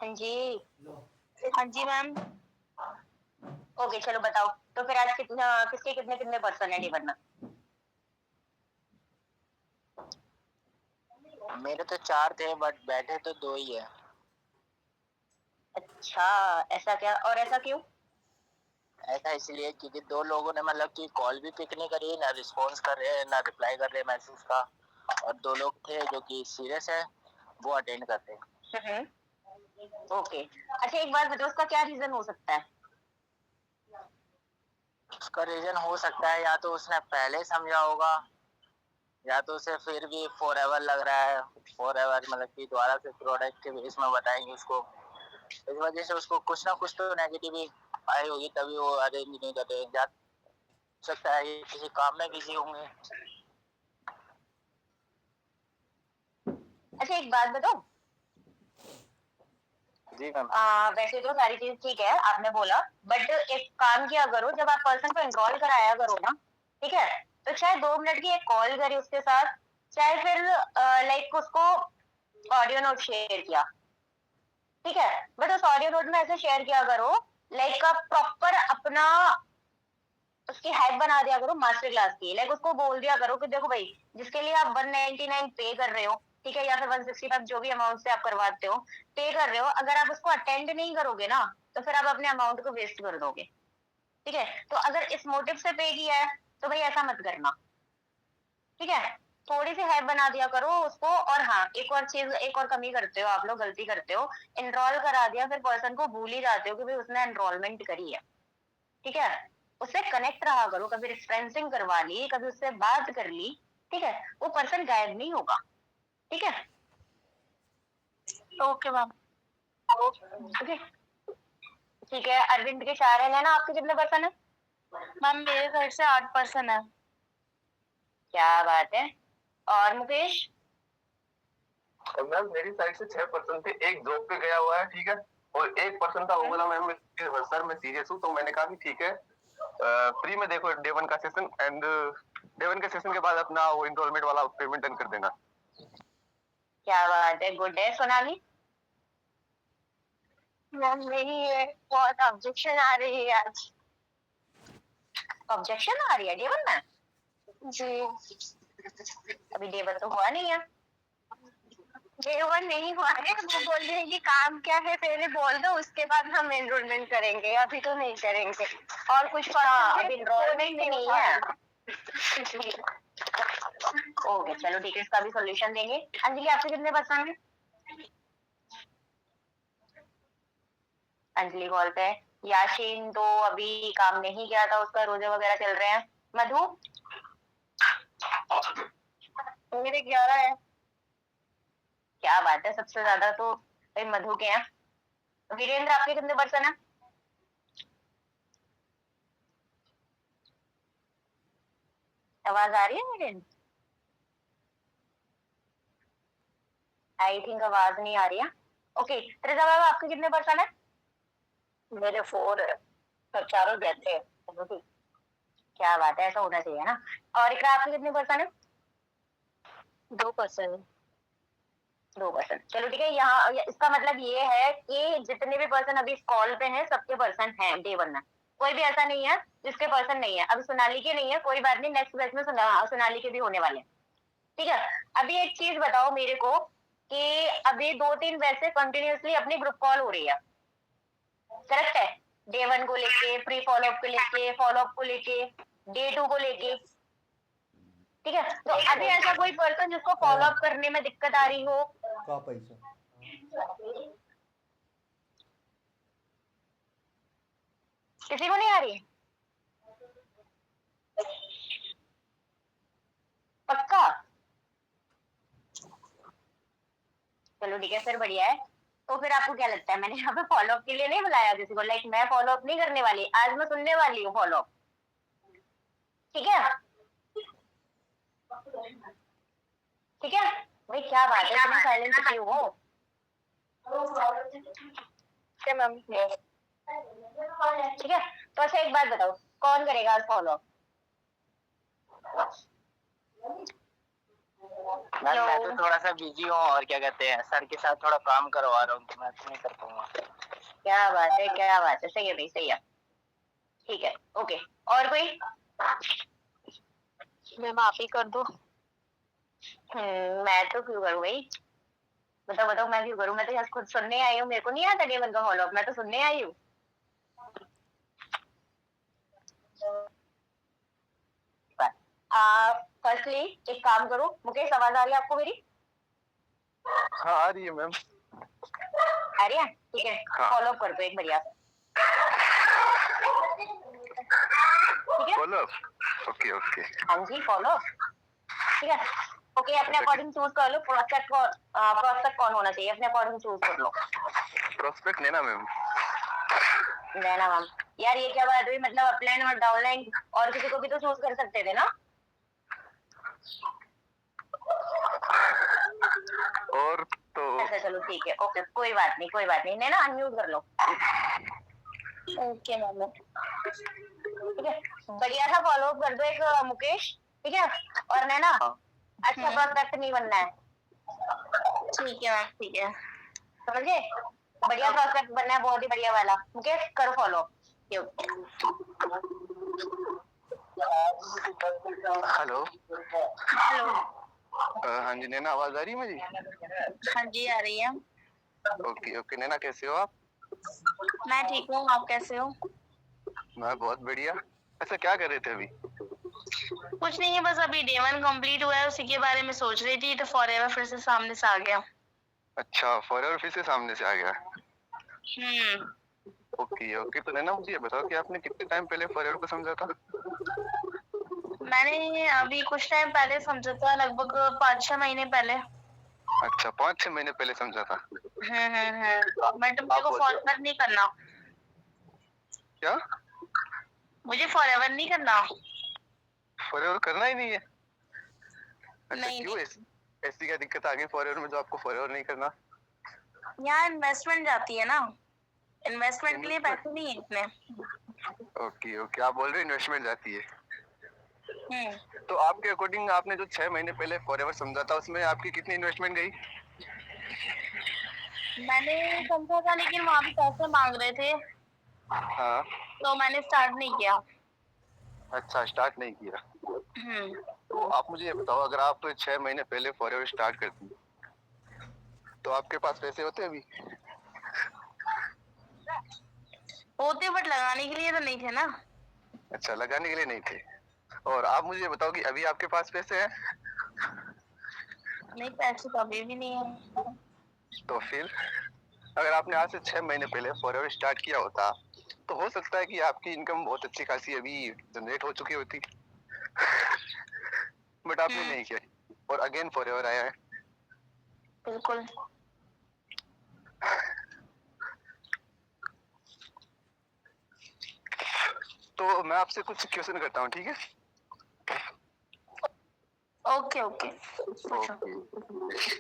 हाँ जी। हाँ जी ma'am. Okay, चलो बताओ। तो फिर आज किसके कितने कितने पर्सन है डी1 में? मेरे तो 4 थे बट बैठे तो 2 ही है। अच्छा, ऐसा क्या और ऐसा क्यों? ऐसा इसलिए क्योंकि 2 लोगों ने मतलब कि कॉल भी पिक नहीं करी, ना रिस्पॉन्स कर रहे हैं, ना रिप्लाई कर रहे हैं मैसेज का। और 2 लोग थे जो कि सीरियस है, वो अटेंड करते हैं। ओके, अच्छा एक बात बताओ, उसका क्या रीजन हो सकता है? उसका रीजन हो सकता है या तो उसने पहले समझा होगा, या तो उसे फिर भी फॉरएवर लग रहा है। फॉरएवर मतलब कि दोबारा से प्रोडक्ट के बेस में बताएंगे उसको, इस वजह से उसको कुछ ना कुछ तो नेगेटिव आई होगी, तभी वो अरेंज नहीं कर रहे। जा सकता है ये किसी काम में बिजी होंगे। अच्छा एक बात बताओ। जी मैम। वैसे तो सारी चीज ठीक है आपने बोला, बट एक काम किया करो, जब आप पर्सन को एनरोल कराया करो ना, ठीक है, तो चाहे 2 मिनट की एक कॉल करी उसके साथ, चाहे फिर लाइक उसको ऑडियो नोट शेयर किया, ठीक है, बट उस ऑडियो नोट में ऐसे शेयर किया करो लाइक प्रॉपर अपना उसकी हाइप बना दिया करो मास्टर क्लास की। लाइक उसको बोल दिया करो कि देखो भाई, जिसके लिए आप 199 पे कर रहे हो, ठीक है, या फिर 165 जो भी अमाउंट से आप करवाते हो, पे कर रहे हो, अगर आप उसको अटेंड नहीं करोगे ना, तो फिर आप अपने अमाउंट को वेस्ट कर दोगे। ठीक है, तो अगर इस मोटिव से पे किया है तो भाई ऐसा मत करना, ठीक है। थोड़ी सी हाइप बना दिया करो उसको। और हाँ, एक और चीज, एक और कमी करते हो आप लोग, गलती करते हो, एनरोल करा दिया फिर पर्सन को भूल ही जाते हो कि भाई उसने एनरोलमेंट करी है, ठीक है। उससे कनेक्ट रहा करो, कभी रिफ्रेंसिंग करवा ली, कभी उससे बात कर ली, ठीक है, वो पर्सन गायब नहीं होगा, ठीक है। Okay ma'am. ओके, ठीक है। अरविंद के 4 है ना, आपके कितने पर्सन है? मैम मेरे साइड से 8 पर्सन है। क्या बात है। और मुकेश? मैम मेरी साइड से 6% थे, एक जॉब पे गया हुआ है, ठीक है, और एक पर्सन था वो बोला मैम सर मैं सीरियस हूँ, तो मैंने कहा कि ठीक है, फ्री में देखो डे 1 का सेशन, एंड डे 1 के सेशन के बाद अपना वो इनरोलमेंट वाला पेमेंट डन कर देना। क्या बात है, गुड है। सोनाली? मैम मेरी बहुत ऑब्जेक्शन आ रही है आज। ऑब्जेक्शन आ रही है D1 में? जी। अभी D1 तो हुआ नहीं है। D1 नहीं हुआ है, वो बोल रहे हैं कि काम क्या है पहले बोल दो, उसके बाद हम एनरोलमेंट करेंगे, अभी तो नहीं करेंगे। और कुछ अभी एनरोलमेंट नहीं है। ओके चलो ठीक है, इसका भी सोल्यूशन देंगे। अंजलि आपके कितने पर्सन है? अंजलि कॉल पे। याशीन तो अभी काम नहीं किया था, उसका रोजे वगैरह चल रहे हैं। मधु? मेरे 11 है। क्या बात है, सबसे ज्यादा तो भाई मधु के हैं। वीरेंद्र आपके कितने पर्सन है? आवाज आ रही है वीरेंद्र? आई थिंक आवाज नहीं आ रही है। ओके, त्रिजा बाबा आपके कितने पर्सन है? मेरे 4 है, सब चारों बैठे हैं। क्या बात है, ऐसा होना चाहिए ना। और इकरा आपके कितने पर्सन है? 2%। 2%, चलो ठीक है। यहाँ इसका मतलब ये है कि जितने भी पर्सन अभी इस कॉल पे हैं, सबके पर्सन हैं D1 में। कोई भी ऐसा नहीं है जिसके पर्सन नहीं है। अभी सोनाली के नहीं है, कोई बात नहीं, नेक्स्ट बैच में सोनाली के भी होने वाले हैं, ठीक है। अभी एक चीज बताओ मेरे को कि अभी 2-3 वैसे कंटिन्यूअसली अपनी ग्रुप कॉल हो रही है, करेक्ट है? D1 को लेके, प्री फॉलोअप को लेके, फॉलोअप को लेके, D2 को लेके, ठीक है। तो अभी ऐसा कोई पर्सन जिसको फॉलोअप करने में दिक्कत आ रही हो? का पैसा किसी को नहीं आ रही? पक्का? चलो ठीक है, फिर बढ़िया है। तो फिर आपको क्या लगता है, मैंने यहाँ पे फॉलोअप के लिए नहीं बुलाया किसी को? लाइक मैं फॉलोअप नहीं करने वाली, आज मैं सुनने वाली हूँ फॉलोअप, ठीक है। ठीक है भाई, क्या बात है, इतना साइलेंट क्यों हो? क्या मैम? ठीक है, तो अच्छा एक बात बताओ, कौन करेगा आज फॉलोअप? मैं तो हेलो। थोड़ा सा बिजी हूँ, और क्या कहते हैं, सर के साथ थोड़ा काम करवा रहा हूँ, तो मैं तो नहीं कर पाऊंगा। क्या बात है, क्या बात है, सही है भाई, सही है, ठीक है, ओके। और कोई? मैम आप ही कर दो। मैं तो क्यों करूँ भाई? बताओ बताओ, मैं क्यों करूँ? मैं तो यहाँ खुद सुनने आई हूँ, मेरे को नहीं आता डेवन का फॉलो अप, मैं तो सुनने आई हूँ। फर्स्टली एक काम करो मुकेश, आवाज आ रही है आपको मेरी? हाँ आ रही है मैम। आ रही है, ठीक है, हाँ। फॉलो अप कर दो एक बढ़िया सा, ठीक है? Follow okay okay. हाँ जी, फॉलो, ठीक है, ओके। अपने अकॉर्डिंग चूज कर लो, प्रोस्पेक्ट कौन होना चाहिए, अपने अकॉर्डिंग चूज कर लो। प्रोस्पेक्ट लेना मैम। नैना मैम, यार ये क्या बात हुई? मतलब अपलाइन और डाउनलाइन और किसी को भी तो चूज कर सकते थे ना? और तो अच्छा चलो ठीक है, ओके, कोई बात नहीं, कोई बात नहीं, नैना अनम्यूट कर लो। Okay ma'am. ठीक है, बढ़िया सा फॉलो अप कर दो एक मुकेश, ठीक है? और नैना अच्छा प्रोस्पेक्ट नहीं बनना है, ठीक है मैम, ठीक है। समझ गए? बढ़िया प्रोस्पेक्ट बनना है, बहुत ही बढ़िया वाला। मुकेश करो फॉलो। हेलो। हेलो। हाँ जी नैना, आवाज आ रही है मेरी? हाँ जी आ रही है। Okay okay. नैना कैसे हो आप? मैं ठीक हूँ, आप कैसे हो? मैं बहुत बढ़िया। ऐसा क्या कर रहे थे अभी? कुछ नहीं है, बस अभी डे 1 कंप्लीट हुआ है, उसी के बारे में सोच रही थी, तो फॉरएवर फिर से सामने से आ गया। अच्छा, फॉरएवर फिर से सामने से आ गया। हम्म। Okay okay. तो नैना मुझे ये बताओ कि आपने कितने टाइम पहले फॉरएवर को समझा था? मैंने अभी कुछ टाइम पहले समझा था, लगभग 5-6 महीने पहले। अच्छा, 5-6 महीने पहले समझा था। बट मेरे को फॉरएवर नहीं करना, क्या? मुझे फॉरएवर नहीं करना। फॉरएवर करना ही नहीं है? अच्छा नहीं क्यों? ऐसी क्या दिक्कत आ गई फॉरएवर में जो आपको फॉरएवर नहीं करना? यहाँ इन्वेस्टमेंट जाती है ना, इन्वेस्टमेंट के लिए पैसे नहीं है इतने। ओके ओके, आप बोल रहे हो इन्वेस्टमेंट जाती है। हम्म। तो आपके अकॉर्डिंग आपने जो 6 महीने पहले फॉरएवर समझा था उसमें आपकी कितनी इन्वेस्टमेंट गई? मैंने समझा था, लेकिन वहाँ भी पैसे मांग रहे थे, हाँ। तो मैंने स्टार्ट नहीं किया। अच्छा, स्टार्ट नहीं किया। तो आप मुझे ये बताओ, अगर आप 6 महीने पहले फॉरएवर स्टार्ट करती तो आपके पास पैसे होते अभी? होते, बट लगाने के लिए तो नहीं थे ना। अच्छा, लगाने के लिए नहीं थे। और आप मुझे ये बताओ कि अभी आपके पास पैसे हैं? नहीं, पैसे तो अभी भी नहीं है। तो फिर अगर आपने आज से 6 महीने पहले फॉरएवर स्टार्ट किया होता तो हो सकता है कि आपकी इनकम बहुत अच्छी खासी अभी जनरेट हो चुकी होती। बट आपने नहीं किया और अगेन फॉरएवर आया है। बिल्कुल। तो मैं आपसे कुछ क्वेश्चन करता हूँ, ठीक है? ओके ओके, पूछो।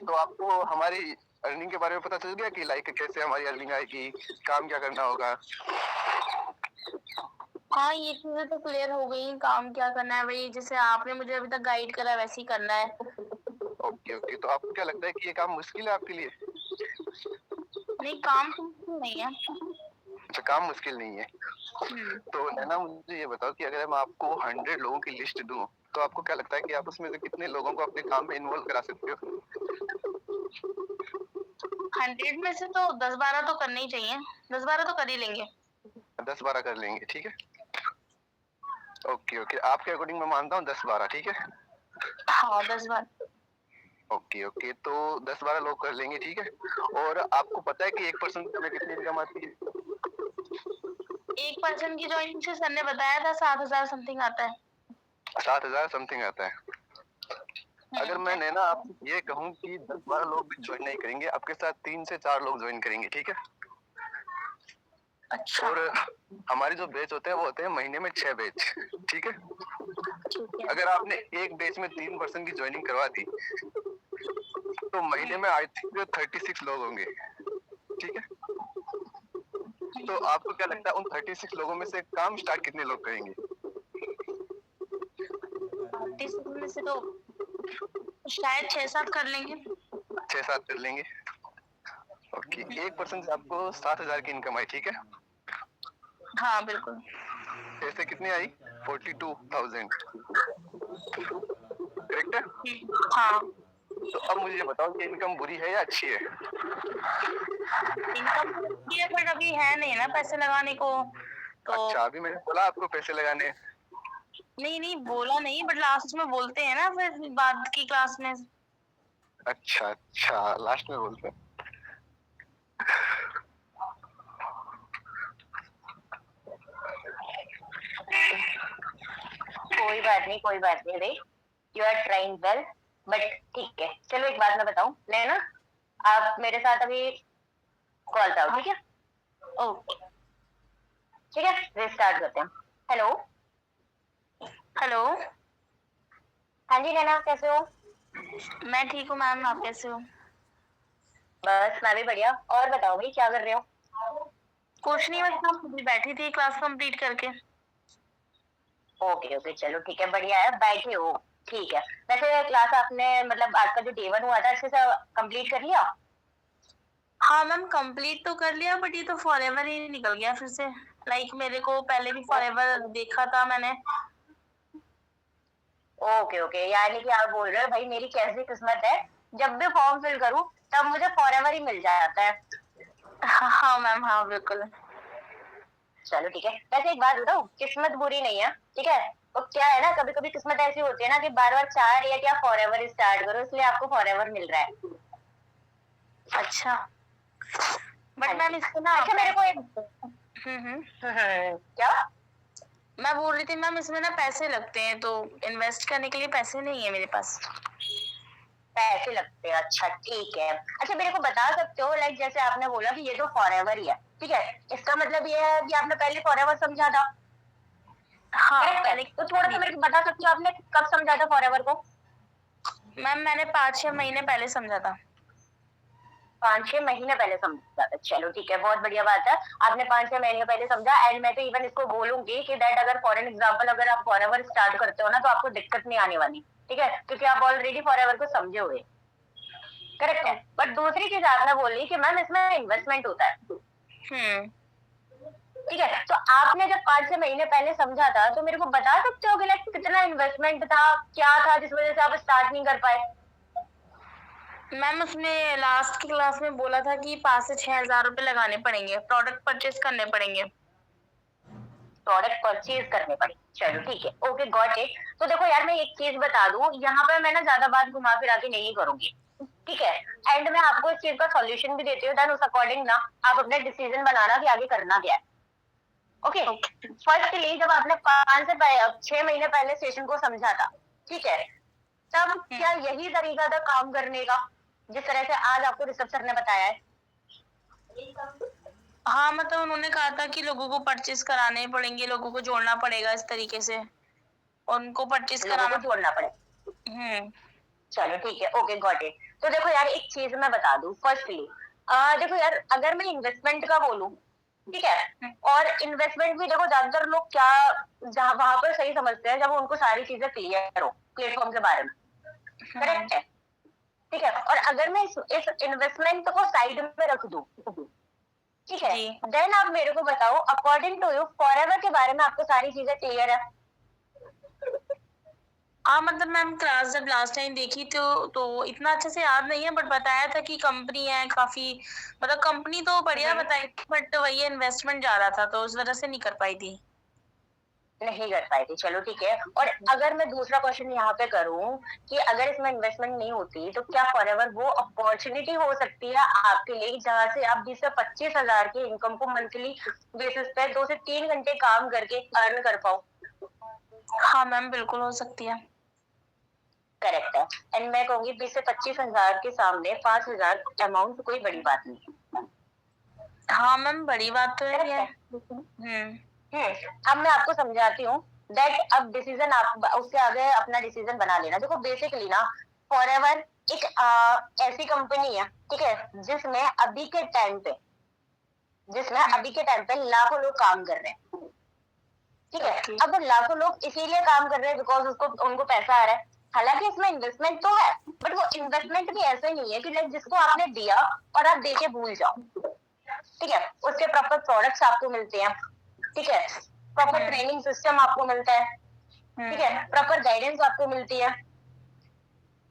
तो आपको हमारी अर्निंग के बारे में पता चल गया कि लाइक कैसे हमारी अर्निंग आएगी, काम क्या करना होगा? हाँ, ये चीजें तो क्लियर हो गई, काम क्या करना है भाई, जैसे आपने मुझे अभी तक गाइड करा वैसे ही करना है। Okay okay. तो आपको क्या लगता है कि ये काम मुश्किल है आपके लिए? नहीं, काम तो मुश्किल नहीं है। अच्छा, काम मुश्किल नहीं है। तो नैना मुझे ये बताओ कि अगर मैं आपको 100 लोगों की लिस्ट दूं तो आपको क्या लगता है कि आप उसमें से कितने लोगों को अपने काम में इन्वॉल्व करा सकते हो? 100 में से तो 10-12 तो करने ही चाहिए, 10-12 तो कर ही लेंगे। 10-12 कर लेंगे, ठीक है? ओके ओके, आपके अकॉर्डिंग मैं मानता हूँ 10-12, ठीक है? हाँ, 10-12। ओके ओके, तो 10-12 लोग कर लेंगे, ठीक है? और आपको पता है कि 1% में कितनी इनकम आती है? 1% की ज्वाइनिंग से सर ने बताया था 7,000 समथिंग आता है। 7,000 समथिंग आता है। अगर मैं नैना आपसे ये कहूँ कि 10-12 लोग भी ज्वाइन नहीं करेंगे, आपके साथ 3 से 4 लोग ज्वाइन करेंगे, ठीक है? अच्छा। और हमारे जो बैच होते हैं वो होते हैं महीने में 6 बैच, ठीक है? ठीक है। अगर आपने एक बैच में 3% की ज्वाइनिंग करवा दी तो महीने में आई थिंक 36 लोग होंगे, ठीक है? तो आपको क्या लगता है उन 36 लोगों में से काम स्टार्ट कितने लोग करेंगे? 36 में से तो शायद 6-7 कर लेंगे। 6-7 कर लेंगे। ओके, 1% से आपको 7,000 की इनकम आई, ठीक है? हाँ बिल्कुल। ऐसे कितनी आई? 42,000, करेक्ट है? हाँ, तो अब मुझे ये बताओ कि इनकम बुरी है या अच्छी है? इनकम ये बट अभी है नहीं ना पैसे लगाने को, तो अच्छा, अभी मैंने बोला आपको पैसे लगाने हैं। नहीं बोला नहीं, बट लास्ट में बोलते हैं ना फिर बाद की क्लास में। अच्छा, लास्ट में बोलते हैं। कोई बात नहीं रे, you are trying well, but ठीक है। चलो एक बात मैं बताऊं, लेना आप मेरे साथ अभी कॉल पे आओ, ठीक है? ओके, ठीक है, रिस्टार्ट करते हैं। Hello hello. हाँ जी नैना, कैसे हो? मैं ठीक हूँ मैम, आप कैसे हो? बस मैं भी बढ़िया। और बताओ भाई, क्या कर रहे हो? कुछ नहीं, बस मैं अभी बैठी थी क्लास कंप्लीट करके। ओके, चलो ठीक है, बढ़िया है, बैठे हो, ठीक है। वैसे क्लास आपने मतलब आज का जो डे 1 हुआ था अच्छे से कंप्लीट कर लिया? हाँ मैम, कंप्लीट तो कर लिया, बट ये तो फॉरएवर ही निकल गया फिर से। लाइक मेरे को पहले भी फॉरएवर देखा था मैंने। ओके, यानी कि आप बोल रहे हो भाई मेरी कैसी किस्मत है, जब भी फॉर्म फिल करूं तब मुझे फॉरएवर ही मिल जाता है। हाँ मैम, हाँ बिल्कुल। चलो ठीक है। वैसे एक बात बताऊं, किस्मत बुरी नहीं है, ठीक है? तो क्या है ना, कभी कभी किस्मत ऐसी होती है ना कि बार बार चाह रही है कि आप फॉरएवर स्टार्ट करो, इसलिए आपको फॉरएवर मिल रहा है। अच्छा, बट मैम इसको ना अच्छा मेरे को एक क्या मैं बोल रही थी मैम, इसमें ना पैसे लगते हैं, तो इन्वेस्ट करने के लिए पैसे नहीं है मेरे पास। पैसे लगते हैं? अच्छा ठीक है। अच्छा मेरे को बता सकते हो, लाइक जैसे आपने बोला कि ये तो फॉरएवर ही है, ठीक है, इसका मतलब ये है कि आपने पहले फॉरएवर समझा था? हाँ करेक्ट है? तो थोड़ा सा मेरे को बता सकते हो आपने कब समझा था फॉरएवर को? मैम मैंने 5-6 महीने पहले समझा था। 5-6 महीने पहले समझा था? चलो ठीक है, बहुत बढ़िया बात है, आपने 5-6 महीने पहले समझा। एंड मैं तो इवन इसको बोलूंगी कि दैट अगर फॉर एन एग्जाम्पल अगर आप फॉरएवर स्टार्ट करते हो ना तो आपको दिक्कत नहीं आने वाली, ठीक है, क्योंकि आप ऑलरेडी फॉरएवर को समझे हुए। करेक्ट है। बट दूसरी चीज आपने बोली कि मैम इसमें इन्वेस्टमेंट होता है, ठीक है, तो आपने जब 5-6 महीने पहले समझा था तो मेरे को बता सकते हो कि लाइक कितना इन्वेस्टमेंट था, क्या था जिस वजह से आप स्टार्ट नहीं कर पाए? मैम उसमें लास्ट की क्लास में बोला था कि 5 से 6 हजार रुपए लगाने पड़ेंगे, प्रोडक्ट परचेज करने पड़ेंगे। प्रोडक्ट परचेज करने पड़े? चलो ठीक है, ओके गॉट इट। तो देखो यार, मैं एक चीज बता दूं, यहाँ पर मैं ना ज्यादा बात घुमा फिरा के नहीं करूंगी, ठीक है? एंड मैं आपको इस चीज का सॉल्यूशन भी देती हूँ, देन उस अकॉर्डिंग ना आप अपने डिसीजन बनाना कि आगे करना क्या है। ओके, फर्स्टली जब आपने 5 से 6 महीने पहले सेशन को समझा था, ठीक है, तब क्या यही तरीका था काम करने का जिस तरह से आज आपको ऋषभ सर ने बताया है? हाँ मतलब उन्होंने कहा था कि लोगों को परचेज कराने पड़ेंगे, लोगों को जोड़ना पड़ेगा इस तरीके से, और उनको परचेज लोगों कराना। को जोड़ना पड़ेगा। हम्म चलो ठीक है, ओके गॉट इट। तो देखो यार, एक चीज मैं बता दूं, फर्स्टली देखो यार, अगर मैं इन्वेस्टमेंट का बोलूं, ठीक है, और इन्वेस्टमेंट भी देखो ज्यादातर लोग क्या जहां वहां पर सही समझते हैं जब उनको सारी चीजें क्लियर हो प्लेटफॉर्म के बारे में, करेक्ट है? ठीक है, और अगर मैं इस इन्वेस्टमेंट को साइड में रख दूं, ठीक है, जी। देन आप मेरे को बताओ अकॉर्डिंग टू यू फॉरएवर के बारे में आपको सारी चीजें क्लियर है? हाँ मतलब मैम क्लास जब लास्ट टाइम देखी तो इतना अच्छे से याद नहीं है, बट बताया था कि कंपनी है काफी, मतलब कंपनी तो बढ़िया बताई, बट वही इन्वेस्टमेंट ज्यादा था तो उस वजह से नहीं कर पाई थी। नहीं कर पाए थे? चलो ठीक है। और अगर मैं दूसरा क्वेश्चन यहाँ पे करूँ कि अगर इसमें इन्वेस्टमेंट नहीं होती तो क्या फॉरएवर वो अपॉर्चुनिटी हो सकती है आपके लिए जहाँ से आप 20 से 25 हजार की इनकम को मंथली बेसिस पे 2 से 3 घंटे काम करके अर्न कर पाओ? हाँ मैम बिल्कुल हो सकती है। करेक्ट है। एंड मैं कहूंगी 20 से 25 हजार के सामने 5,000 अमाउंट कोई बड़ी बात नहीं। हाँ मैम बड़ी बात तो Correct है। है। अब मैं आपको समझाती हूँ दैट अब डिसीजन आप उससे आगे अपना डिसीजन बना लेना। देखो बेसिकली ना, फॉरएवर एक ऐसी कंपनी है, ठीक है, जिसमें अभी के टाइम पे लाखों लोग काम कर रहे हैं, ठीक है? अब लाखों लोग इसीलिए काम कर रहे हैं बिकॉज उनको पैसा आ रहा है, हालांकि इसमें इन्वेस्टमेंट तो है, बट वो इन्वेस्टमेंट भी ऐसे नहीं है कि लाइक जिसको आपने दिया और आप दे के भूल जाओ, ठीक है। उसके प्रॉपर प्रोडक्ट्स आपको मिलते हैं, ठीक है, प्रॉपर ट्रेनिंग सिस्टम आपको मिलता है, ठीक है, प्रॉपर गाइडेंस आपको मिलती है,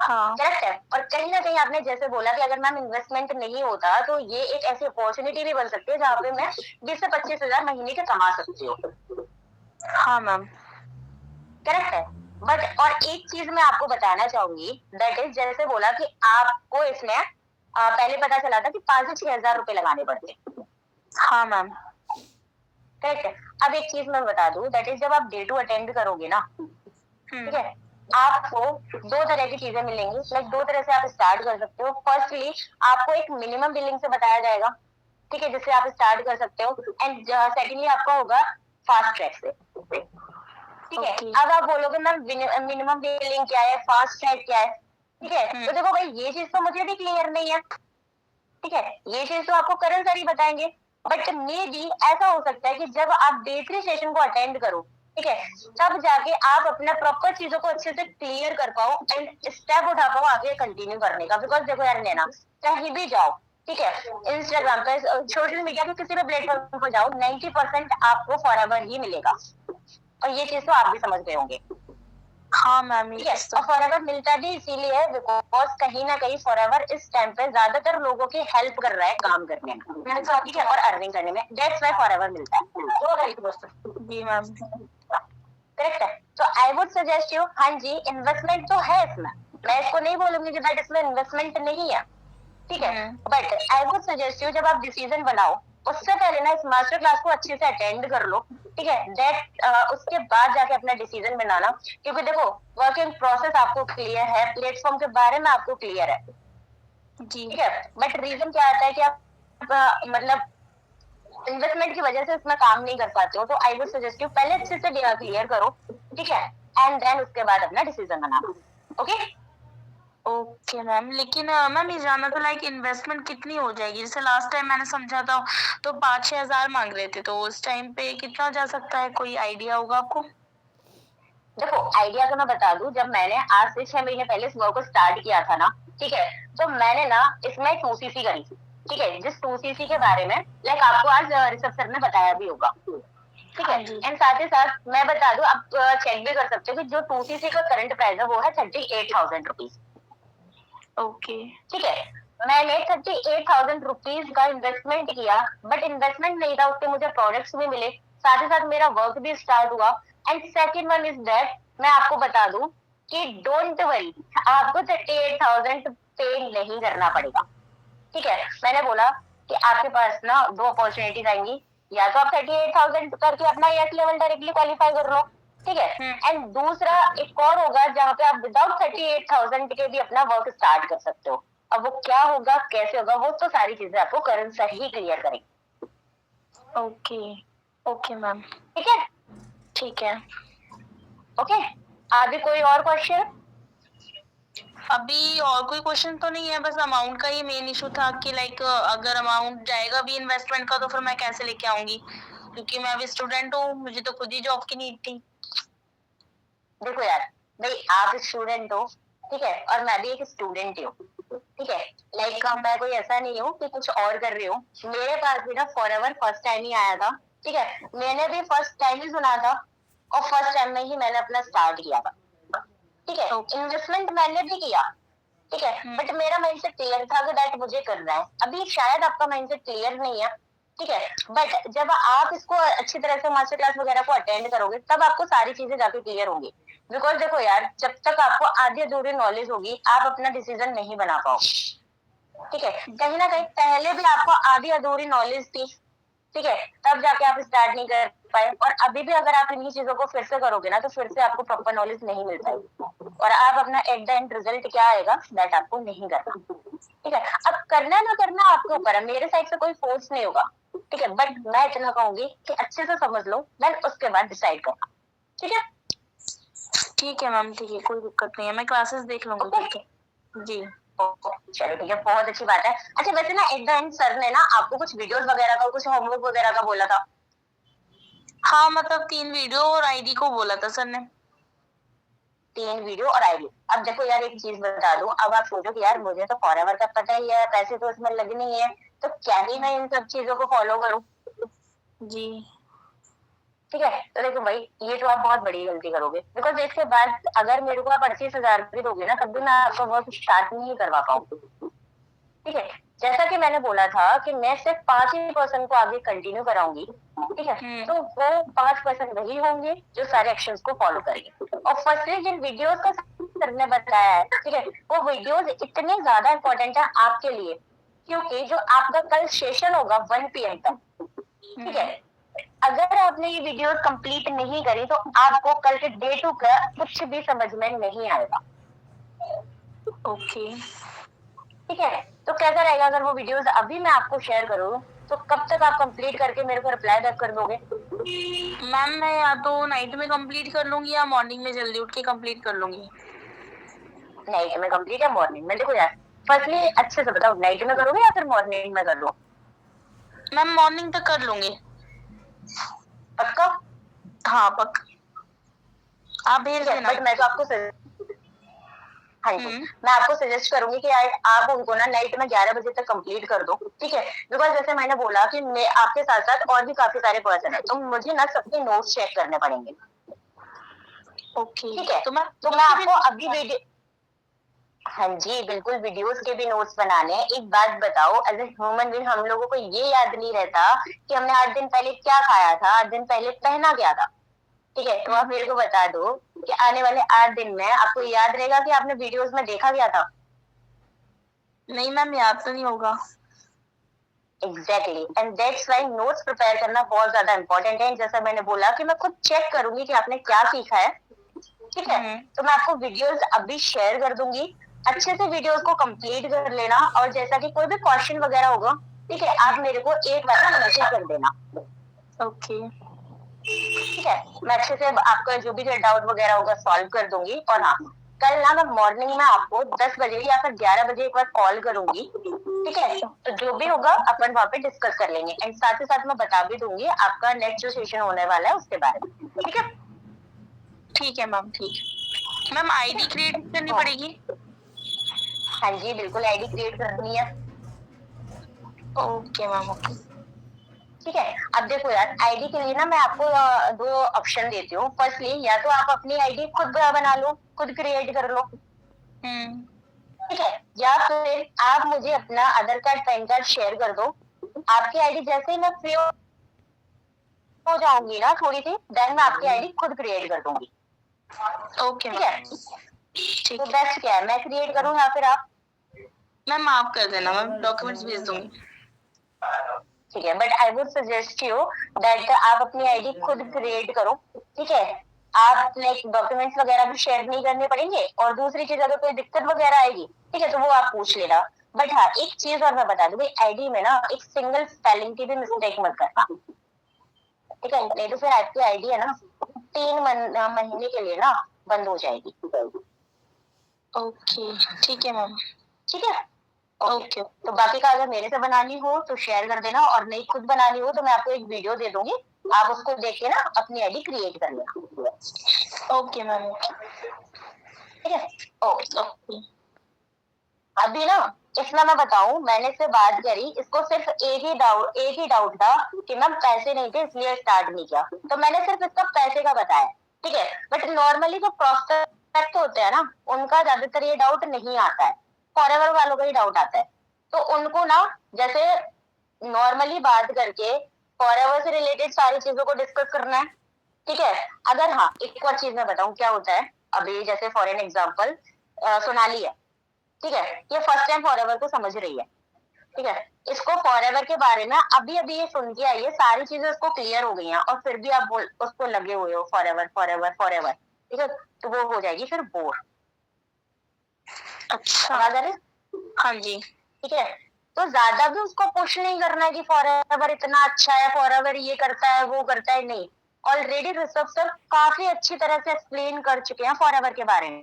हाँ करेक्ट है। और कहीं ना कहीं आपने जैसे बोला कि अगर मैम इन्वेस्टमेंट नहीं होता तो ये एक ऐसी अपॉर्चुनिटी भी बन सकती है जहाँ पे मैं 20 से 25 हजार महीने के कमा सकती हूँ। हाँ मैम, करेक्ट है। बट और एक चीज मैं आपको बताना चाहूंगी, दैट इज जैसे बोला कि आपको इसमें पहले पता चला था कि 5 से 6 हजार रुपए लगाने पड़ते, हाँ मैम, करेक्ट है। अब एक चीज मैं बता दूं, दैट इज जब आप डे 2 अटेंड करोगे ना, ठीक है, आपको 2 तरह की चीजें मिलेंगी, लाइक 2 तरह से आप स्टार्ट कर सकते हो। फर्स्टली आपको एक मिनिमम बिलिंग से बताया जाएगा, ठीक है, जिससे आप स्टार्ट कर सकते हो। एंड सेकेंडली आपका होगा फास्ट ट्रैक से, ठीक है। Okay. अब आप बोलोगे मैम मिनिमम बिलिंग क्या है, फास्ट ट्रैक क्या है, ठीक है। तो देखो भाई ये चीज तो मुझे भी क्लियर नहीं है, ठीक है, ये चीज तो आपको करण सर ही बताएंगे। बट मे बी ऐसा हो सकता है कि जब आप डे 3 सेशन को अटेंड करो, ठीक है, तब जाके आप अपना प्रॉपर चीजों को अच्छे से क्लियर कर पाओ एंड स्टेप उठा पाओ आगे कंटिन्यू करने का। बिकॉज देखो यार नैना, कहीं भी जाओ, ठीक है, इंस्टाग्राम पे, सोशल मीडिया के किसी भी प्लेटफॉर्म पर जाओ, 90% आपको फॉरएवर ही मिलेगा, और ये चीज तो आप भी समझ गए होंगे। हाँ मैम, ठीक है, और फॉरएवर मिलता भी इसीलिए है बिकॉज कहीं ना कहीं फॉरएवर इस टाइम पे ज्यादातर लोगों की हेल्प कर रहा है काम करने में, ठीक है, और अर्निंग करने में। दैट्स व्हाई फॉरएवर मिलता है। जी मैम, करेक्ट है। तो आई वुड सजेस्ट यू, हाँ जी इन्वेस्टमेंट तो है इसमें, मैं इसको नहीं बोलूंगी कि दैट इसमें इन्वेस्टमेंट नहीं है, ठीक है। But I would suggest you जब आप डिसीजन बनाओ उससे पहले ना इस मास्टर क्लास को अच्छे से अटेंड कर लो, ठीक है, दैट उसके बाद जाके अपना डिसीजन बनाना। क्योंकि देखो वर्किंग प्रोसेस आपको क्लियर है, प्लेटफॉर्म के बारे में आपको क्लियर है, जी, ठीक है। बट रीजन क्या आता है कि आप मतलब इन्वेस्टमेंट की वजह से उसमें काम नहीं कर पाते हो। तो आई वुड सजेस्ट यू पहले अच्छे से क्लियर करो, ठीक है, एंड देन उसके बाद अपना डिसीजन बनाना। Okay okay ma'am. लेकिन मैम ये जानना था लाइक इन्वेस्टमेंट कितनी हो जाएगी? जैसे लास्ट टाइम मैंने समझा था तो 5-6 हजार मांग रहे थे, तो उस टाइम पे कितना जा सकता है, कोई आइडिया होगा आपको? देखो आइडिया तो मैं बता दूं, जब मैंने आज से 6 महीने पहले इस वर्क को स्टार्ट किया था ना, ठीक है, तो मैंने ना इसमें 2cc करी थी, ठीक है, जिस 2cc के बारे में लाइक आपको आज ऋषभ सर ने बताया भी होगा, ठीक है। एंड साथ ही साथ मैं बता दूं, आप चेक भी कर सकते हो कि जो 2cc का करंट प्राइस है वो है 38,000 रुपीज, ओके, ठीक है। मैंने 38,000 रुपीज का इन्वेस्टमेंट किया, बट इन्वेस्टमेंट नहीं था, उसके मुझे प्रोडक्ट्स भी मिले, साथ ही साथ मेरा वर्क भी स्टार्ट हुआ। And second one is that, मैं आपको बता दूं कि डोंट वरी, आपको 38,000 पे नहीं करना पड़ेगा, ठीक है। मैंने बोला कि आपके पास ना 2 अपॉर्चुनिटीज आएंगी, या तो आप 38,000 करके अपना एस लेवल डायरेक्टली क्वालिफाई कर लो, ठीक है, एंड दूसरा एक और होगा जहाँ पे आप विदाउट 38,000 के भी अपना वर्क स्टार्ट कर सकते हो। अब वो क्या होगा, कैसे होगा, वो तो सारी चीजें आपको करण सर ही क्लियर करेंगे। ओके, ओके मैम, ठीक है, ठीक है। ओके। आगे कोई और क्वेश्चन? अभी और कोई क्वेश्चन तो नहीं है, बस अमाउंट का ही मेन इशू था कि लाइक अगर अमाउंट जाएगा भी इन्वेस्टमेंट का तो फिर मैं कैसे लेके आऊंगी, क्योंकि मैं अभी स्टूडेंट हूँ, मुझे तो खुद ही जॉब की नीड थी। देखो यार भाई, आप स्टूडेंट हो, ठीक है, और मैं भी एक स्टूडेंट ही हूँ, ठीक है। लाइक मैं कोई ऐसा नहीं हूँ कि कुछ और कर रही हूँ, मेरे पास भी ना फॉरएवर फर्स्ट टाइम ही आया था, ठीक है, मैंने भी फर्स्ट टाइम ही सुना था, और फर्स्ट टाइम में ही मैंने अपना स्टार्ट किया था, ठीक है। इन्वेस्टमेंट मैंने भी किया, ठीक है, बट मेरा माइंडसेट क्लियर था कि दैट मुझे करना है। अभी शायद आपका माइंडसेट क्लियर नहीं है, ठीक है, बट जब आप इसको अच्छी तरह से मास्टर क्लास वगैरह को अटेंड करोगे तब आपको सारी चीजें जाके क्लियर होंगी। बिकॉज देखो यार, जब तक आपको आधी अधूरी नॉलेज होगी आप अपना डिसीजन नहीं बना पाओगे, ठीक है। कहीं ना कहीं पहले भी आपको आधी अधूरी नॉलेज थी, ठीक है, तब जाके आप स्टार्ट नहीं कर पाए, और अभी भी अगर आप इन्हीं चीजों को फिर से करोगे ना तो फिर से आपको प्रॉपर नॉलेज नहीं मिल पाएगी, और आप अपना एट द एंड रिजल्ट क्या आएगा दैट आपको नहीं करना, ठीक है। अब करना ना करना आपके ऊपर है, मेरे साइड से कोई फोर्स नहीं होगा, ठीक है, बट मैं इतना कहूंगी कि अच्छे से समझ लो, देन उसके बाद डिसाइड करना, ठीक है। ठीक है मैम, ठीक है, कोई दिक्कत नहीं है, मैं क्लासेस देख लूंगी, ठीक है जी। चलो ठीक है, बहुत अच्छी बात है। अच्छा वैसे ना एट द एंड सर ने ना आपको कुछ वीडियोस वगैरह का, कुछ होमवर्क वगैरह का बोला था? हाँ मतलब 3 वीडियो और आईडी को बोला था सर ने। 3 वीडियो और आईडी। अब देखो यार एक चीज बता दूं, अब आप सोचो कि यार मुझे तो फॉरएवर का पता ही है, पैसे तो इसमें लगने ही है, तो क्या ही मैं इन सब चीजों को फॉलो करूं। जी ठीक है, तो देखो भाई ये तो आप बहुत बड़ी गलती करोगे, बिकॉज इसके बाद अगर मेरे को आप 38,000 भी दोगे ना, तब भी मैं आपका वर्क स्टार्ट नहीं करवा पाऊंगी। ठीक है, जैसा कि मैंने बोला था कि मैं सिर्फ 5% को आगे कंटिन्यू कराऊंगी। ठीक है, तो वो 5% वही होंगे जो सारे एक्शंस को फॉलो करेंगे। और फर्स्टली जिन वीडियोस का सर ने बताया है, ठीक है, वो वीडियोस इतने ज्यादा इंपॉर्टेंट है आपके लिए, क्योंकि जो आपका कल सेशन होगा 1 PM तक, ठीक है, अगर आपने ये वीडियोस कंप्लीट नहीं करी तो आपको कल के डे 2 का कुछ भी समझ में नहीं आएगा। ओके ठीक है, तो कैसा रहेगा अगर वो वीडियोस अभी मैं आपको शेयर करूँ, तो कब तक आप कंप्लीट करके मेरे को रिप्लाई बैक कर दोगे? मैम मैं या तो नाइट में कंप्लीट कर लूंगी या मॉर्निंग में जल्दी उठ के कंप्लीट कर लूंगी। नाइट में कंप्लीट या मॉर्निंग में? देखो यार फर्स्टली अच्छे से बताओ, नाइट में करोगे या फिर मॉर्निंग में कर लो? मैम मॉर्निंग तक कर लूंगी। पक्का? हाँ पक्का, आप भेज देना। बट मैं तो आपको हाँ जी, मैं आपको सजेस्ट करूंगी कि आप उनको ना नाइट में 11 बजे तक कंप्लीट कर दो। ठीक है, बिकॉज जैसे मैंने बोला कि मैं आपके साथ साथ और भी काफी सारे पर्सन है, तो मुझे ना सबके नोट्स चेक करने पड़ेंगे। ओके ठीक है, तो मैं आपको अभी वीडियो, हाँ जी बिल्कुल, वीडियोस के भी नोट्स बनाने हैं। एक बात बताओ, एज ए ह्यूमन बीइंग हम लोगों को ये याद नहीं रहता कि हमने 8 दिन पहले क्या खाया था, 8 दिन पहले पहना क्या था। ठीक है, तो आप मेरे को बता दो कि आने वाले 8 दिन में आपको याद रहेगा कि आपने वीडियोस में देखा क्या था? नहीं मैम, याद तो नहीं होगा। Exactly, and that's why notes prepare करना बहुत ज्यादा इंपॉर्टेंट है। जैसा मैंने बोला कि मैं खुद चेक करूंगी कि आपने क्या सीखा है। ठीक है, तो मैं आपको वीडियोस अभी शेयर कर दूंगी, अच्छे से वीडियोस को कंप्लीट कर लेना, और जैसा कि कोई भी क्वेश्चन वगैरह होगा, ठीक है, आप मेरे को एक बार मैसेज कर देना। ओके ठीक है, मैं अच्छे से आपका जो भी डाउट वगैरह होगा सॉल्व कर दूंगी। और हाँ, कल ना मैं मॉर्निंग में आपको 10 बजे या फिर 11 बजे एक बार कॉल करूंगी। ठीक है, तो जो भी होगा अपन वहाँ पे डिस्कस कर लेंगे, एंड साथ ही साथ मैं बता भी दूंगी आपका नेक्स्ट जो सेशन होने वाला है उसके बारे में। ठीक है? ठीक है मैम, ठीक है मैम। आईडी क्रिएट करनी पड़ेगी? हाँ जी बिल्कुल, आईडी क्रिएट करनी है। Okay ma'am, okay. ठीक है, अब देखो यार आईडी के लिए ना मैं आपको 2 ऑप्शन देती हूँ। फर्स्टली, या तो आप अपनी आईडी खुद बना लो, खुद क्रिएट कर लो। ठीक है, या फिर आप मुझे अपना आधार कार्ड पैन कार्ड शेयर कर दो। आपकी आईडी जैसे ही मैं फ्री हो जाऊंगी ना थोड़ी सी, देन मैं आपकी आईडी खुद क्रिएट कर दूंगी। ओके ठीक है, ठीक तो है बेस्ट क्या है, मैं क्रिएट करूँ या फिर आप? मैम, आप कर देना, मैं डॉक्यूमेंट्स भेज दूंगी। ठीक है, but I would suggest you that आप अपनी आईडी खुद क्रिएट करो। ठीक है, आप लाइक डॉक्यूमेंट्स वगैरह भी शेयर नहीं करने पड़ेंगे, और दूसरी चीज अगर कोई दिक्कत वगैरह आएगी, ठीक है, तो वो आप पूछ लेना। बट हाँ, एक चीज और मैं बता दूं, आईडी में ना एक सिंगल स्पेलिंग की भी मिस्टेक मत करना। ठीक है, नहीं तो फिर आपकी आईडी है ना 3 महीने के लिए ना बंद हो जाएगी। ओके ठीक है मैम। ठीक है, ओके तो बाकी का अगर मेरे से बनानी हो तो शेयर कर देना, और नहीं खुद बनानी हो तो मैं आपको एक वीडियो दे दूंगी, आप उसको देख के ना अपनी आईडी क्रिएट कर लेना। Okay ma'am, okay. ठीक है, ओके। ओके अभी ना इसमें मैं बताऊं, मैंने से बात करी, इसको सिर्फ एक ही डाउट था कि मैम पैसे नहीं थे इसलिए स्टार्ट नहीं किया, तो मैंने सिर्फ इसका पैसे का बताया। ठीक है, बट नॉर्मली जो प्रोस्पेक्ट होते हैं ना, उनका ज्यादातर ये डाउट नहीं आता है, फॉरएवर वालों का ही डाउट आता है। तो उनको ना जैसे नॉर्मली बात करके फॉरएवर से रिलेटेड सारी चीजों को डिस्कस करना है। ठीक है, अगर हाँ एक और चीज मैं बताऊं क्या होता है, अभी जैसे फॉर एन एग्जाम्पल सोनाली है, ठीक है, ये फर्स्ट टाइम फॉरएवर को समझ रही है। ठीक है, इसको फॉरएवर के बारे में अभी अभी ये सुन के आई है, सारी चीजें उसको क्लियर हो गई हैं, और फिर भी आप उसको लगे हुए हो फॉरएवर फॉरएवर फॉरएवर। ठीक है, तो वो हो जाएगी फिर बोर। अच्छा, हाँ जी। ठीक है, तो ज्यादा भी उसको पुश नहीं करना है कि फॉरएवर इतना अच्छा है, फॉरएवर ये करता है वो करता है, नहीं। ऑलरेडी ऋषभ सर काफी अच्छी तरह से एक्सप्लेन कर चुके हैं फॉरएवर के बारे में।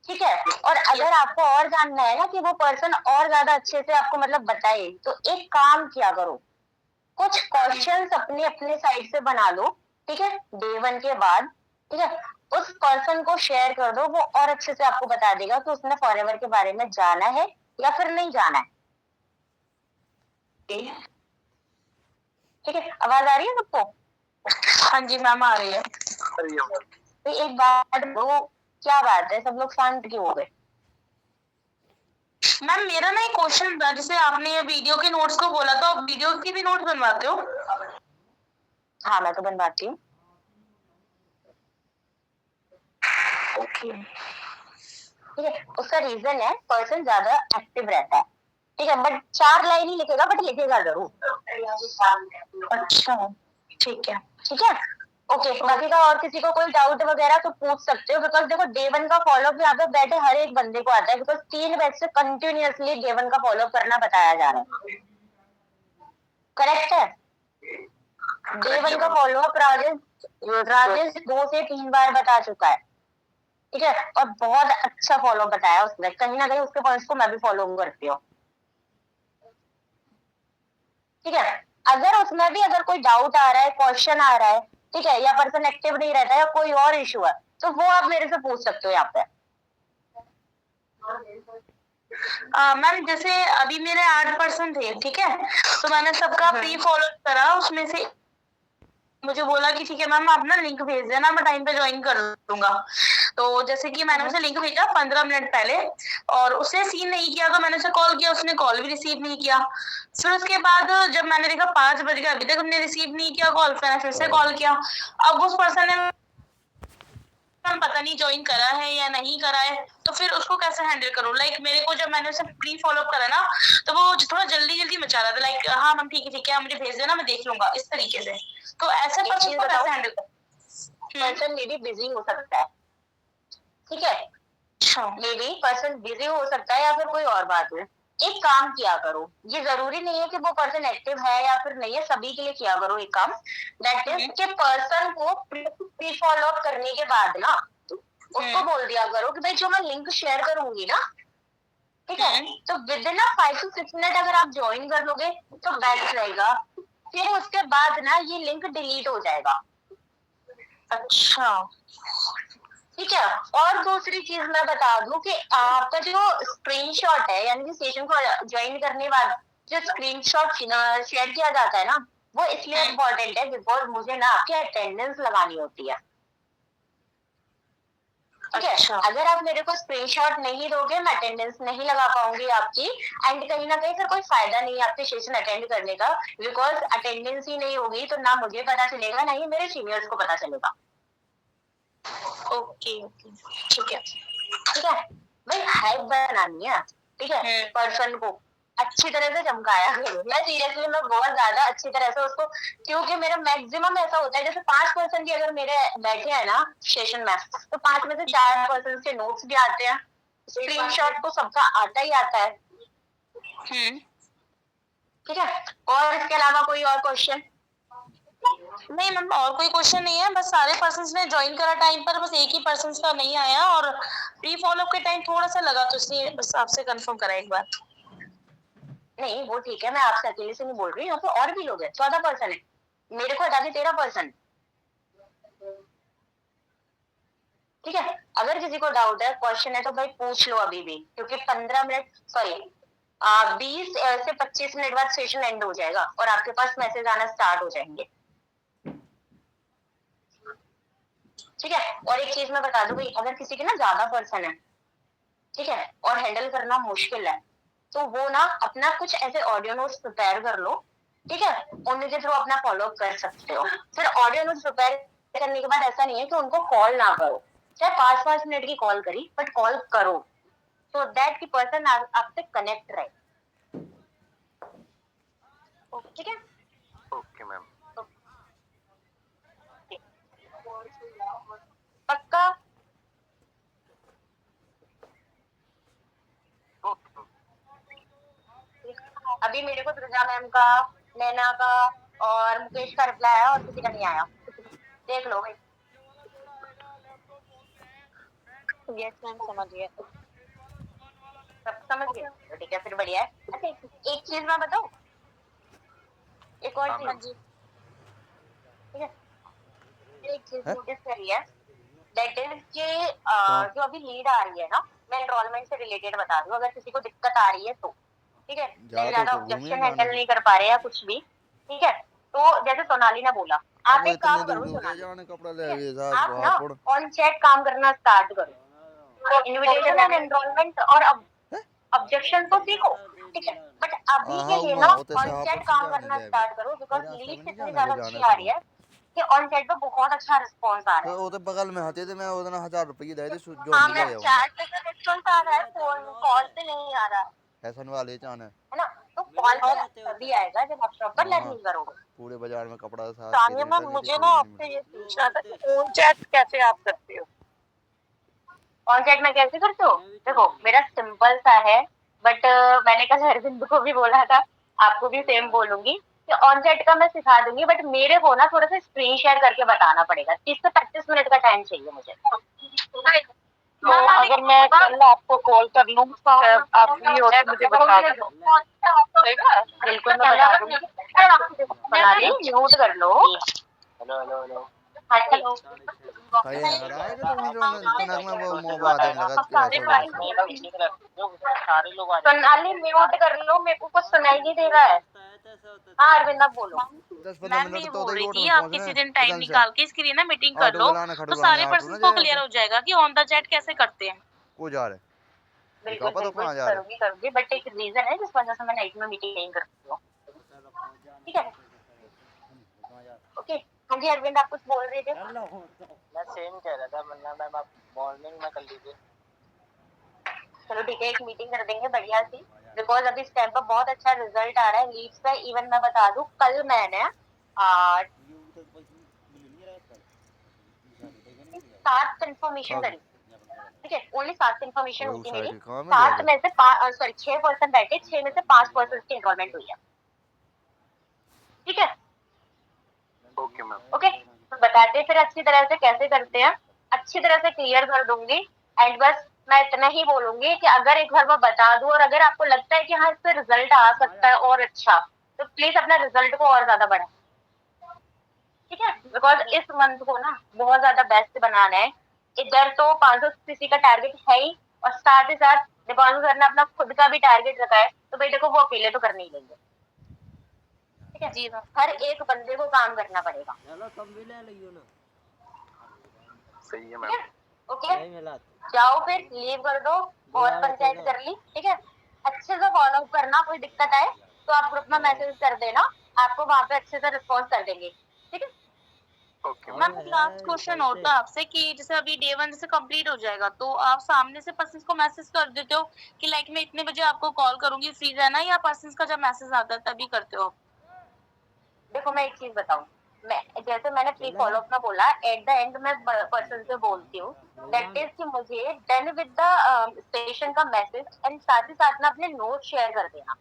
ठीक है, और अगर आपको और जानना है ना कि वो पर्सन और ज्यादा अच्छे से आपको मतलब बताए, तो एक काम किया करो, कुछ क्वेश्चंस अपने अपने साइड से बना लो। ठीक है, डे 1 के बाद ठीक है, उस पर्सन को शेयर कर दो, वो और अच्छे से आपको बता देगा कि उसने फॉरएवर के बारे में जाना है या फिर नहीं जाना है। ठीक है, आवाज आ रही है सबको? हाँ जी मैम आ रही है। तो एक बात वो, क्या बात है सब लोग शांत क्यों हो गए? मैम मेरा ना एक क्वेश्चन था, जैसे आपने ये वीडियो के नोट्स को बोला, तो आप वीडियो की भी नोट्स बनवाते हो? हाँ, मैं तो बनवाती हूँ। ओके। ठीक है, उसका रीजन है पर्सन ज्यादा एक्टिव रहता है। ठीक है, बट 4 लाइन ही लिखेगा, बट लिखेगा जरूर। अच्छा ठीक है। ठीक है, ओके। बाकी का और किसी को कोई डाउट वगैरह तो पूछ सकते हो, बिकॉज देखो डे 1 का फॉलोअप यहाँ पे बैठे हर एक बंदे को आता है, बिकॉज 3 बैच से कंटिन्यूअसली डे 1 का फॉलोअप करना बताया जा रहा है। करेक्ट है? डे 1 का फॉलोअप राजेश 2 से 3 बार बता चुका है। ठीक है, और बहुत अच्छा फॉलो बताया उसने, कहीं ना कहीं उसके पॉइंट्स को मैं भी फॉलो करती हूँ। ठीक है, अगर उसमें भी अगर कोई डाउट आ रहा है, क्वेश्चन आ रहा है, ठीक है, या पर्सन एक्टिव नहीं रहता है या कोई और इशू है, तो वो आप मेरे से पूछ सकते हो यहाँ पे। मैम जैसे अभी मेरे 8% थे, ठीक है, तो मैंने सबका प्री फॉलो करा, उसमें से मुझे बोला कि ठीक है मैम आप ना लिंक भेज देना, मैं टाइम पे ज्वाइन कर लूंगा। तो जैसे कि मैंने उसे लिंक भेजा 15 मिनट पहले, और उसने सीन नहीं किया, तो मैंने उसे कॉल किया, उसने कॉल भी रिसीव नहीं किया। फिर उसके बाद जब मैंने देखा 5 बज गए, अभी तक उसने रिसीव नहीं किया कॉल, फिर मैंने फिर से कॉल किया। अब उस पर्सन ने पता नहीं ज्वाइन करा है या नहीं करा है, तो फिर उसको कैसे हैंडल करूं? लाइक मेरे को जब मैंने उसे प्री फॉलो करा ना, तो वो थोड़ा जल्दी जल्दी मचा रहा था, लाइक हाँ मैम ठीक है मुझे भेज देना, मैं देख लूंगा, इस तरीके से। तो ऐसे एक पर्सन चीज को बताओ, कैसे हैंडल करूं? पर्सन मे बी बिजी हो सकता है। ठीक है, अच्छा मे बी पर्सन बिजी हो सकता है या फिर कोई और बात है। एक काम किया करो, ये जरूरी नहीं है कि वो पर्सन एक्टिव है या फिर नहीं है, सभी के लिए किया करो एक काम, दैट इज कि पर्सन को प्री फॉलो अप करने के बाद ना उसको बोल दिया करो कि भाई जो मैं लिंक शेयर करूंगी ना, ठीक है, तो विद इन 5 to 6 मिनट अगर आप ज्वाइन कर लोगे तो बेस्ट रहेगा। फिर उसके बाद ना ये लिंक डिलीट हो जाएगा। अच्छा ठीक है, और दूसरी चीज मैं बता दूं कि आपका जो स्क्रीनशॉट है, यानी कि सेशन को ज्वाइन करने बाद जो स्क्रीनशॉट शेयर किया जाता है ना, वो इसलिए इम्पोर्टेंट है बिकॉज मुझे ना आपकी अटेंडेंस लगानी होती है। ठीक है, अच्छा। अगर आप मेरे को स्क्रीनशॉट नहीं दोगे, मैं अटेंडेंस नहीं लगा पाऊंगी आपकी, एंड कहीं ना कहीं फिर कोई फायदा नहीं है आपके सेशन अटेंड करने का, बिकॉज अटेंडेंस ही नहीं होगी तो ना मुझे पता चलेगा ना ही मेरे सीनियर्स को पता चलेगा। ओके ओके ठीक है। ठीक है भाई, हाइप बनानी है, ठीक है, पर्सन को अच्छी तरह से चमकाया करो। मैं सीरियसली मैं बहुत ज्यादा अच्छी तरह से उसको, क्योंकि मेरा मैक्सिमम ऐसा होता है जैसे 5% भी अगर मेरे बैठे हैं ना सेशन में, तो 5 में से 4% के नोट्स भी आते हैं, स्क्रीनशॉट तो सबका आता ही आता है। ठीक है, और इसके अलावा कोई और क्वेश्चन? नहीं मैम और कोई क्वेश्चन नहीं है, बस सारे पर्सन्स ने ज्वाइन करा टाइम पर, बस एक ही पर्सन का नहीं आया, और प्री फॉलो के टाइम थोड़ा सा लगा, तो इसलिए बस आपसे कंफर्म करा एक बार। नहीं वो ठीक है, मैं आपसे अकेले से नहीं बोल रही, यहाँ पे और भी लोग हैं, 14% है, मेरे को हटा के 13%। ठीक है, अगर किसी को डाउट है, क्वेश्चन है, तो भाई पूछ लो अभी भी, क्योंकि 15 मिनट सॉरी 20 से 25 मिनट बाद सेशन एंड हो जाएगा और आपके पास मैसेज आना स्टार्ट हो जाएंगे। ठीक है, और एक चीज मैं बता दूं भाई, अगर किसी के ना ज्यादा पर्सन है, ठीक है, और हैंडल करना मुश्किल है, तो वो ना अपना कुछ ऐसे ऑडियो नोट्स प्रिपेयर कर लो, ठीक है, उनके थ्रू अपना फॉलो अप कर सकते हो। फिर ऑडियो नोट्स प्रिपेयर करने के बाद ऐसा नहीं है कि उनको कॉल ना करो, चाहे 5-5 मिनट की कॉल करी, बट कॉल करो, so that the person आपसे कनेक्ट रहे। ठीक है, ओके मैम। पक्का? अभी मेरे को दुर्गा मैम का, नैना का और मुकेश का रिप्लाई आया और किसी का नहीं आया, देख लो भाई। यस मैम समझ गया। सब समझ गए तो ठीक है, फिर बढ़िया है। अच्छा एक चीज मैं बताऊं, एक और चीज, हाँ जी ठीक है, एक चीज नोटिस करी है दैट इज कि जो अभी लीड आ रही है ना, मैं एनरोलमेंट से रिलेटेड बता दूं, अगर किसी को दिक्कत आ रही है तो, ठीक है, जा ज्यादा तो घूमिए ऑब्जेक्शन जाने हैंडल से। नहीं कर पा रहे या कुछ भी, ठीक है, तो जैसे सोनाली ने बोला, आप अब एक इतने काम दूर करो दूर सोनाली, जाने कपड़ा ले ठीक आइए है, साहब आप ना हापुड़। ऑन चैट काम करना स्टार्ट करो, इनविटेशन एंड एनरोलमेंट और ऑब्जेक्शन तो देखो, ठीक है, बट अभी के हाँ लिए हुआ ना होते से ऑन हापुड़ चैट से काम जाने करना ले स्टार्ट करो, बिकॉज मेरे रास्ते में लीड्स नहीं इतनी जाने को ज्यादा जाने अच्छी से आ रही है कि ऑन चैट पे बहुत अच्छा रिस्पॉन्स आ रहा है। तो वो तो बगल में होते थे, मैं उतना 1000 रुपये दे दी जो हाँ, ले मैं आऊंगा। चैट पे तो रिस्पॉन्स आ रहा है, फोन कॉल पे नहीं आ रहा फैशन वाले चाने है ना, तो कॉल पे तभी आएगा जब आप प्रॉपर हाँ लर्निंग करोगे। पूरे बाजार में कपड़ा साथ तानिया मैम, मुझे ना आपसे ये पूछना था कि फोन चैट कैसे आप करते हो? ऑन चैट में कैसे करते हो? देखो मेरा सिंपल सा है, बट मैंने कल अरविंद को भी बोला था, आपको भी सेम बोलूंगी कि ऑन चैट का मैं सिखा दूंगी, बट मेरे को ना थोड़ा सा स्क्रीन शेयर करके बताना पड़ेगा, 30 से 35 मिनट का टाइम चाहिए मुझे। तो अगर मैं कल आपको कॉल कर लूँ, आप फ्री हो तो मुझे बता दो। बिल्कुल मैं बता दूंगी। सोनाली म्यूट कर लो। Hello hello hello. हाँ जी। भाई अगर आएगा तो नहीं जो तनक में वो मोबाइल देने लगा कैसे सारे लोग आ सोनाली म्यूट कर लो, मेरे को कुछ सुनाई नहीं दे रहा है। हाँ अरविंद आप बोलो। 10-15 मैम मैं मिनट ये तो बोल उधर रही रोड थी, में आप पहुंचना किसी है दिन टाइम उधर से निकाल के इसके लिए ना मीटिंग कर ऑटो लो, बुलाना खड़ू तो बुलाने सारे ऑटो पर्सन ना को जाए क्लियर हो जाएगा कि ऑन द चैट कैसे करते हैं। को जा रहे बिल्कुल तो बिल्कुल कहाँ जा रहे करूंगी करूंगी, बट एक रीजन है जिस वजह से मैं नाइट में मीटिंग नहीं करती हूँ, ठीक है, ओके। हाँ जी अरविंद आप कुछ बोल रहे थे। मैं सेम कह रहा था, मतलब मैम आप मॉर्निंग में कर लीजिए। चलो ठीक है, एक मीटिंग कर देंगे बढ़िया सी, बिकॉज अभी इस टाइम पर बहुत अच्छा रिजल्ट आ रहा है लीड्स का। इवन मैं बता दूं, कल मैंने 7 कंफर्मेशन करी, ठीक है, ओनली 7 कंफर्मेशन हुई थी मेरी, 7 में से 6% बैठे, 6 में से 5% की एनरोलमेंट हुई है, ठीक है, ओके मैम। ओके। तो बताते हैं फिर अच्छी तरह से कैसे करते हैं, अच्छी तरह से क्लियर कर दूंगी। एंड बस मैं इतना ही बोलूंगी कि अगर एक बार मैं बता दूं और अगर आपको लगता है कि हाँ इससे रिजल्ट आ सकता है और अच्छा, तो प्लीज अपना रिजल्ट को और ज्यादा बढ़ाएं, ठीक है, बिकॉज इस मंथ को ना बहुत ज्यादा बेस्ट बनाना है। इधर तो 500 सीसी का टारगेट है ही, और साथ ही साथ दीपांशु सर ने अपना खुद का भी टारगेट रखा है, तो भाई देखो वो अकेले तो कर नहीं लेंगे, ठीक है जी, हर एक बंदे को काम करना पड़ेगा, सही है ठीक मैम। है, ओके। जाओ फिर लीव कर दो, बहुत पंचायत कर ली, ठीक है, अच्छे से फॉलो अप करना, कोई दिक्कत आए तो आप ग्रुप में मैसेज कर देना, आपको वहाँ पे अच्छे से रिस्पॉन्स कर देंगे, ठीक है। ओके मैम एक लास्ट क्वेश्चन और था आपसे कि जैसे अभी डे 1 जैसे कंप्लीट हो जाएगा, तो आप सामने से पर्सन को मैसेज कर देते हो कि लाइक मैं इतने बजे आपको कॉल करूंगी, फ्री रहना, या पर्सन का जब मैसेज आता है तभी करते हो? देखो मैं एक चीज बताऊं, मैं जैसे मैंने प्री फॉलो अप में बोला, एट द एंड मैं पर्सन से बोलती हूँ, दैट इज कि मुझे डन विद द स्टेशन का मैसेज, एंड साथ ही साथ ना अपने नोट शेयर कर देना,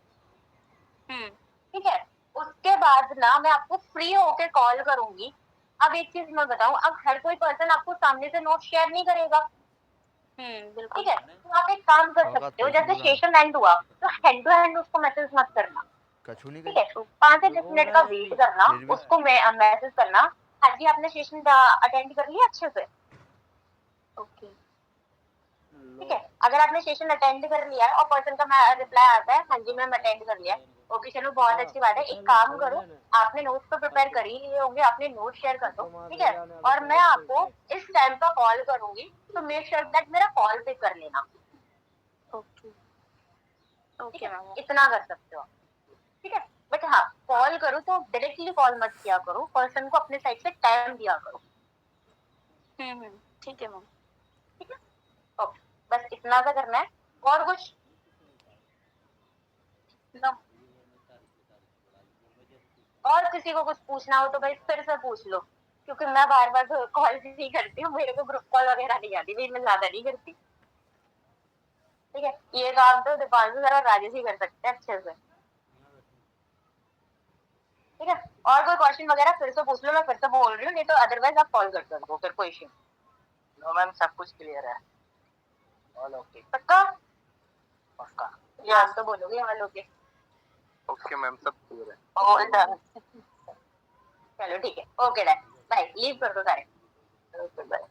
ठीक है। उसके बाद ना मैं आपको फ्री होके कॉल करूंगी। अब एक चीज मैं बताऊं, अब हर कोई पर्सन आपको सामने से नोट शेयर नहीं करेगा, बिल्कुल। ठीक है, तो आप एक काम कर सकते हो, जैसे सेशन एंड हुआ तो हैंड टू हैंड उसको मैसेज मत करना, कछु नहीं ठीक है, 5 से 10 मिनट का वेट करना, उसको मैं मैसेज करना, हाँ जी आपने सेशन अटेंड कर लिया अच्छे से, ओके। ठीक है। अगर आपने सेशन अटेंड कर लिया है और पर्सन का रिप्लाई आता है हाँ जी मैम अटेंड कर लिया, ओके चलो बहुत अच्छी बात है, एक काम करो, आपने नोट्स तो प्रिपेयर कर ही लिए होंगे, आपने नोट शेयर कर दो, ठीक है, और मैं आपको इस टाइम पर कॉल करूंगी, तो मेक श्योर दैट मेरा कॉल पिक कर लेना, ओके ठीक ओके है, मैम। इतना कर सकते हो, ठीक है, बट हाँ कॉल करो तो डायरेक्टली कॉल मत किया करो, पर्सन को अपने साइड से टाइम दिया करो, ठीक है मैम। ठीक है, ओके, बस इतना सा करना है, और कुछ नो। और किसी को कुछ पूछना हो तो भाई फिर से पूछ लो, क्योंकि मैं बार बार कॉल नहीं करती हूँ, मेरे को ग्रुप कॉल वगैरह नहीं आती, भाई मैं ज्यादा नहीं करती, ठीक है, ये काम तो दीपांशु सर और राजेश ही कर सकते हैं अच्छे से, ठीक है, और कोई क्वेश्चन वगैरह फिर से पूछ लो, मैं फिर से बोल रही हूँ, नहीं तो अदरवाइज आप कॉल कर सकते हो, फिर कोई इश्यू नो मैम, सब कुछ क्लियर है, ऑल ओके। पक्का, पक्का। यार तो बोलोगे ऑल ओके, ओके मैम, सब क्लियर है। ऑल डन, चलो ठीक है, ओके डन, बाय, लीव कर दो सारे, ओके बाय।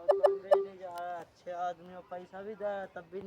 कमरे ले जा रहा है, अच्छे आदमी और पैसा भी दे रहा है, तब भी